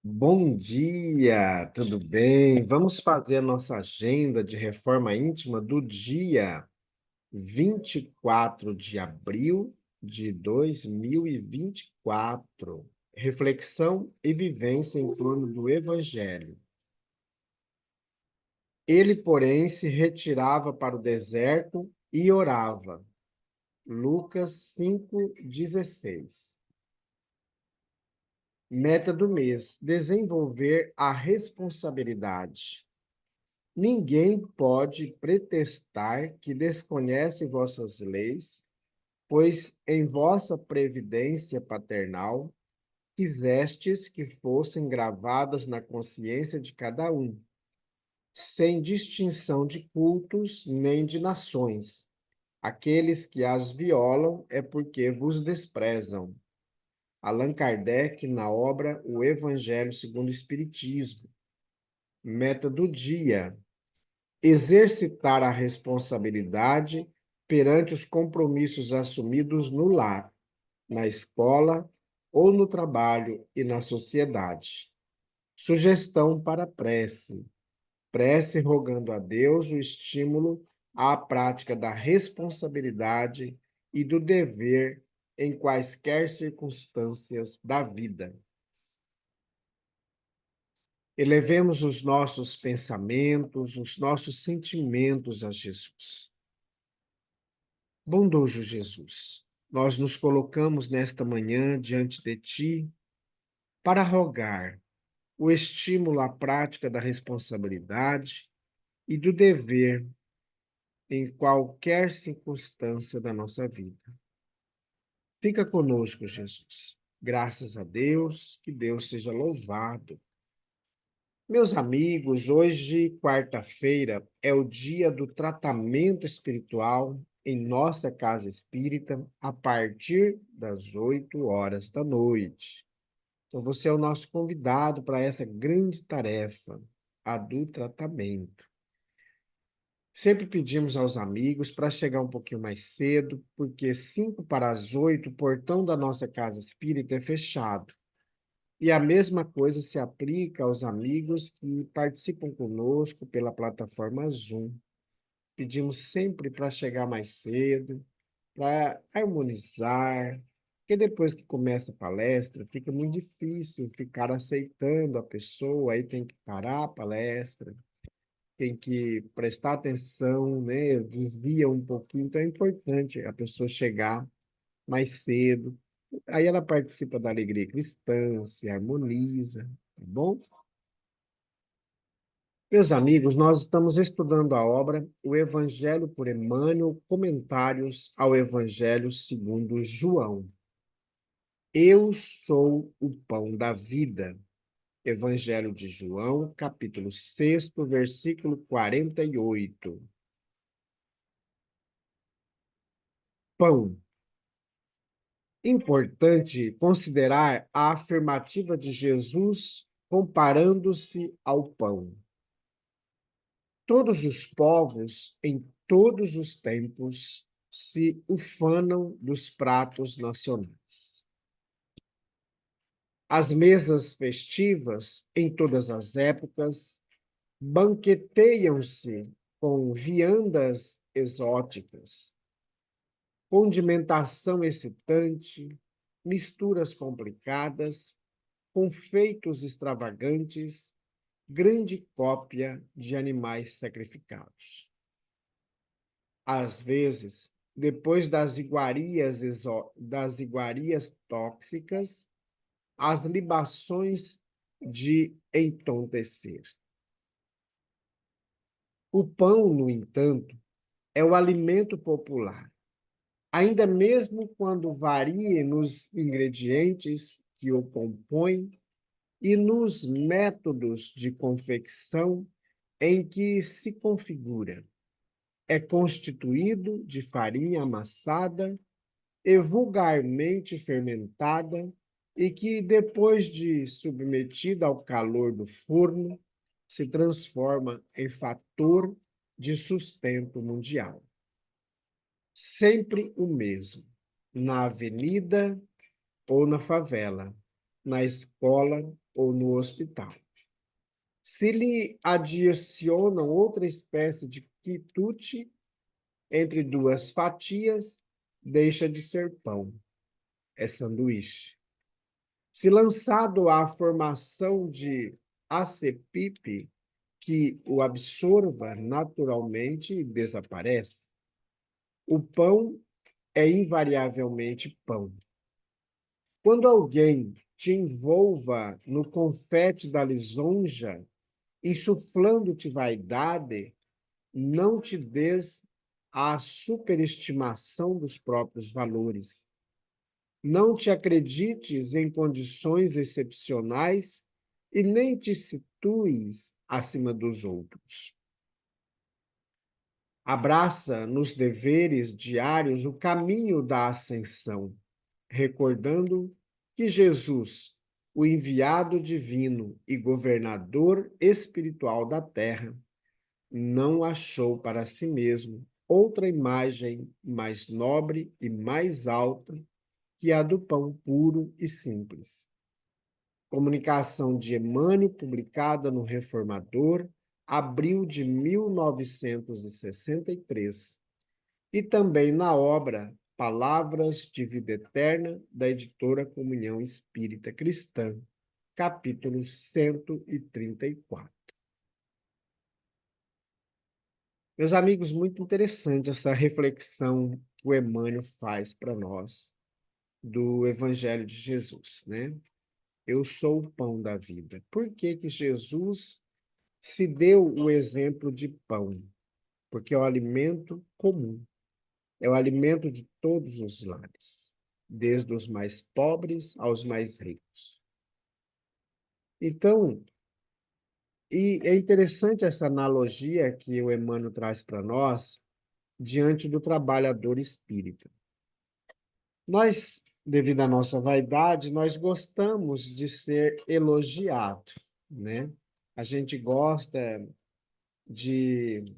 Bom dia, tudo bem? Vamos fazer a nossa agenda de reforma íntima do dia 24 de abril de 2024. Reflexão e vivência em torno do Evangelho. Ele, porém, se retirava para o deserto e orava. Lucas 5,16. Meta do mês: desenvolver a responsabilidade. Ninguém pode pretextar que desconhece vossas leis, pois em vossa previdência paternal quisestes que fossem gravadas na consciência de cada um, sem distinção de cultos nem de nações. Aqueles que as violam é porque vos desprezam. Allan Kardec, na obra O Evangelho segundo o Espiritismo. Meta do dia: exercitar a responsabilidade perante os compromissos assumidos no lar, na escola ou no trabalho e na sociedade. Sugestão para prece. Prece rogando a Deus o estímulo à prática da responsabilidade e do dever em quaisquer circunstâncias da vida. Elevemos os nossos pensamentos, os nossos sentimentos a Jesus. Bondoso Jesus, nós nos colocamos nesta manhã diante de Ti para rogar o estímulo à prática da responsabilidade e do dever em qualquer circunstância da nossa vida. Fica conosco, Jesus. Graças a Deus, que Deus seja louvado. Meus amigos, hoje, quarta-feira, é o dia do tratamento espiritual em nossa casa espírita, a partir das 8 horas da noite. Então, você é o nosso convidado para essa grande tarefa, a do tratamento. Sempre pedimos aos amigos para chegar um pouquinho mais cedo, porque 5 para as 8, o portão da nossa casa espírita é fechado. E a mesma coisa se aplica aos amigos que participam conosco pela plataforma Zoom. Pedimos sempre para chegar mais cedo, para harmonizar, porque depois que começa a palestra, fica muito difícil ficar aceitando a pessoa, aí tem que parar a palestra, tem que prestar atenção, né? Desvia um pouquinho, então é importante a pessoa chegar mais cedo. Aí ela participa da alegria cristã, se harmoniza, tá bom? Meus amigos, nós estamos estudando a obra O Evangelho por Emmanuel, comentários ao Evangelho segundo João. Eu sou o pão da vida. Evangelho de João, capítulo 6, versículo 48. Pão. Importante considerar a afirmativa de Jesus comparando-se ao pão. Todos os povos, em todos os tempos, se ufanam dos pratos nacionais. As mesas festivas, em todas as épocas, banqueteiam-se com viandas exóticas, condimentação excitante, misturas complicadas, confeitos extravagantes, grande cópia de animais sacrificados. Às vezes, depois das iguarias tóxicas, as libações de entontecer. O pão, no entanto, é o alimento popular, ainda mesmo quando varie nos ingredientes que o compõem e nos métodos de confecção em que se configura. É constituído de farinha amassada e vulgarmente fermentada, e que, depois de submetida ao calor do forno, se transforma em fator de sustento mundial. Sempre o mesmo, na avenida ou na favela, na escola ou no hospital. Se lhe adicionam outra espécie de quitute entre duas fatias, deixa de ser pão, é sanduíche. Se lançado à formação de acepipe, que o absorva naturalmente, desaparece. O pão é invariavelmente pão. Quando alguém te envolva no confete da lisonja, insuflando-te vaidade, não te des à superestimação dos próprios valores. Não te acredites em condições excepcionais e nem te situes acima dos outros. Abraça nos deveres diários o caminho da ascensão, recordando que Jesus, o enviado divino e governador espiritual da terra, não achou para si mesmo outra imagem mais nobre e mais alta que a do pão puro e simples. Comunicação de Emmanuel, publicada no Reformador, abril de 1963, e também na obra Palavras de Vida Eterna, da editora Comunhão Espírita Cristã, capítulo 134. Meus amigos, muito interessante essa reflexão que o Emmanuel faz para nós do Evangelho de Jesus, né? Eu sou o pão da vida. Por que que Jesus se deu o exemplo de pão? Porque é o alimento comum, é o alimento de todos os lares, desde os mais pobres aos mais ricos. Então, e é interessante essa analogia que o Emmanuel traz para nós diante do trabalhador espírita. Nós, devido à nossa vaidade, nós gostamos de ser elogiado, né? A gente gosta de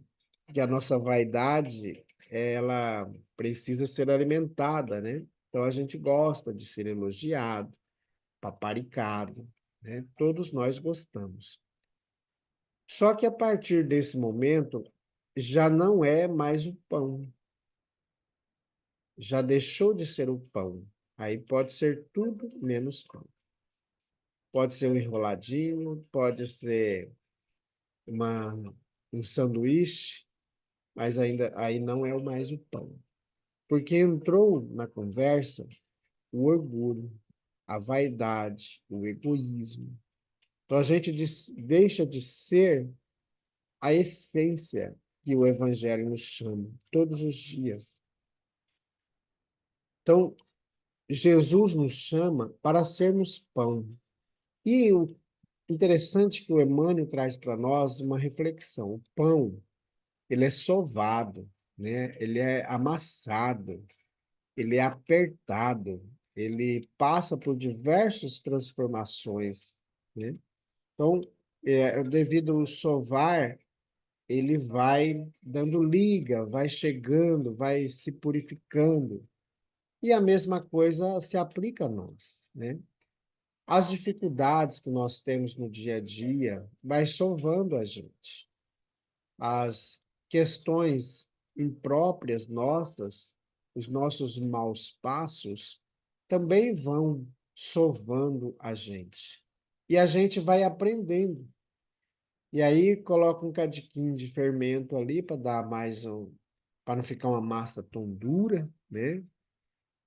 que a nossa vaidade, ela precisa ser alimentada, né? Então a gente gosta de ser elogiado, paparicado, né? Todos nós gostamos. Só que a partir desse momento já não é mais o pão, já deixou de ser o pão. Aí pode ser tudo menos pão. Pode ser um enroladinho, pode ser uma, um sanduíche, mas ainda aí não é mais o pão. Porque entrou na conversa o orgulho, a vaidade, o egoísmo. Então a gente deixa de ser a essência que o Evangelho nos chama todos os dias. Então, Jesus nos chama para sermos pão. E o interessante é que o Emmanuel traz para nós uma reflexão. O pão, ele é sovado, né? Ele é amassado, ele é apertado, ele passa por diversas transformações, né? Então, devido ao sovar, ele vai dando liga, vai chegando, vai se purificando. E a mesma coisa se aplica a nós, né? As dificuldades que nós temos no dia a dia vai sovando a gente. As questões impróprias nossas, os nossos maus passos, também vão sovando a gente. E a gente vai aprendendo. E aí coloca um cadiquinho de fermento ali para dar mais um, para não ficar uma massa tão dura, né?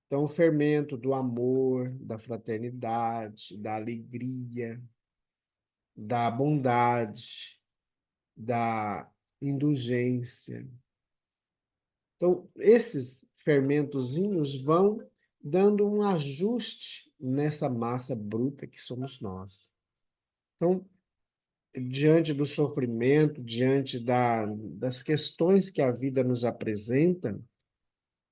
Então, o fermento do amor, da fraternidade, da alegria, da bondade, da indulgência. Então, esses fermentozinhos vão dando um ajuste nessa massa bruta que somos nós. Então, diante do sofrimento, diante das questões que a vida nos apresenta,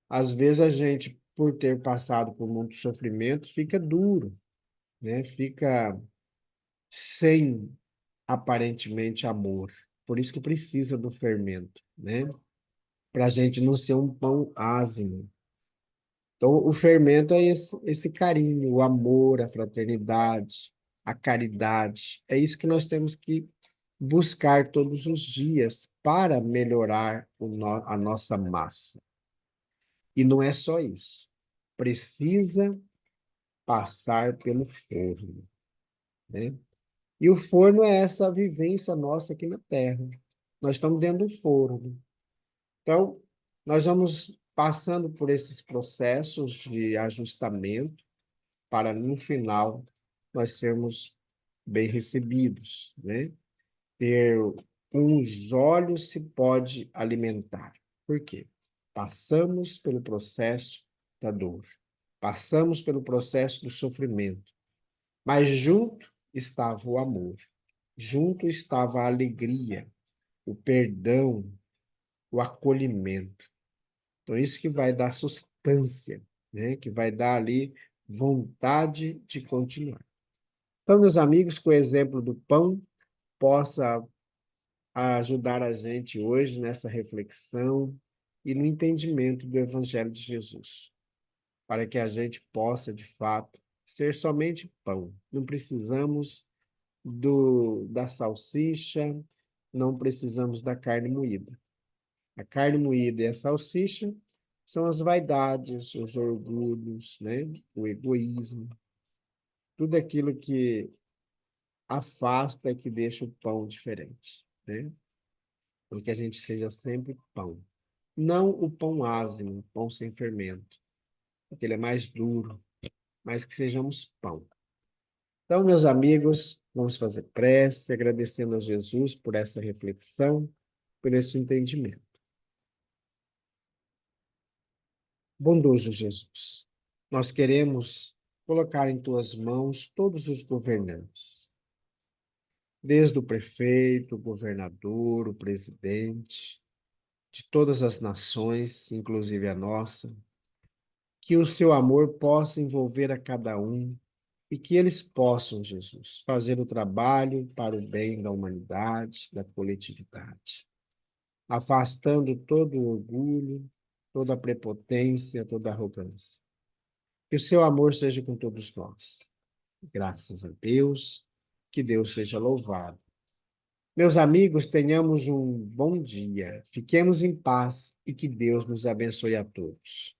às vezes a gente, por ter passado por muito sofrimento, fica duro, né? Fica sem aparentemente amor. Por isso que precisa do fermento, né? Para a gente não ser um pão ázimo. Então, o fermento é esse carinho, o amor, a fraternidade, a caridade. É isso que nós temos que buscar todos os dias para melhorar a nossa massa. E não é só isso. Precisa passar pelo forno, né? E o forno é essa vivência nossa aqui na Terra. Nós estamos dentro do forno. Então, nós vamos passando por esses processos de ajustamento para, no final, nós sermos bem recebidos, né? Ter com os olhos se pode alimentar. Por quê? Passamos pelo processo da dor, passamos pelo processo do sofrimento, mas junto estava o amor, junto estava a alegria, o perdão, o acolhimento. Então, isso que vai dar sustância, né? Que vai dar ali vontade de continuar. Então, meus amigos, com o exemplo do pão, possa ajudar a gente hoje nessa reflexão e no entendimento do Evangelho de Jesus, para que a gente possa, de fato, ser somente pão. Não precisamos da salsicha, não precisamos da carne moída. A carne moída e a salsicha são as vaidades, os orgulhos, né? O egoísmo, tudo aquilo que afasta e que deixa o pão diferente, né? Então, que a gente seja sempre pão. Não o pão ázimo, o pão sem fermento, porque ele é mais duro, mas que sejamos pão. Então, meus amigos, vamos fazer prece, agradecendo a Jesus por essa reflexão, por esse entendimento. Bondoso Jesus, nós queremos colocar em tuas mãos todos os governantes, desde o prefeito, o governador, o presidente, de todas as nações, inclusive a nossa, que o seu amor possa envolver a cada um e que eles possam, Jesus, fazer o trabalho para o bem da humanidade, da coletividade, afastando todo o orgulho, toda a prepotência, toda a arrogância. Que o seu amor seja com todos nós. Graças a Deus, que Deus seja louvado. Meus amigos, tenhamos um bom dia, fiquemos em paz e que Deus nos abençoe a todos.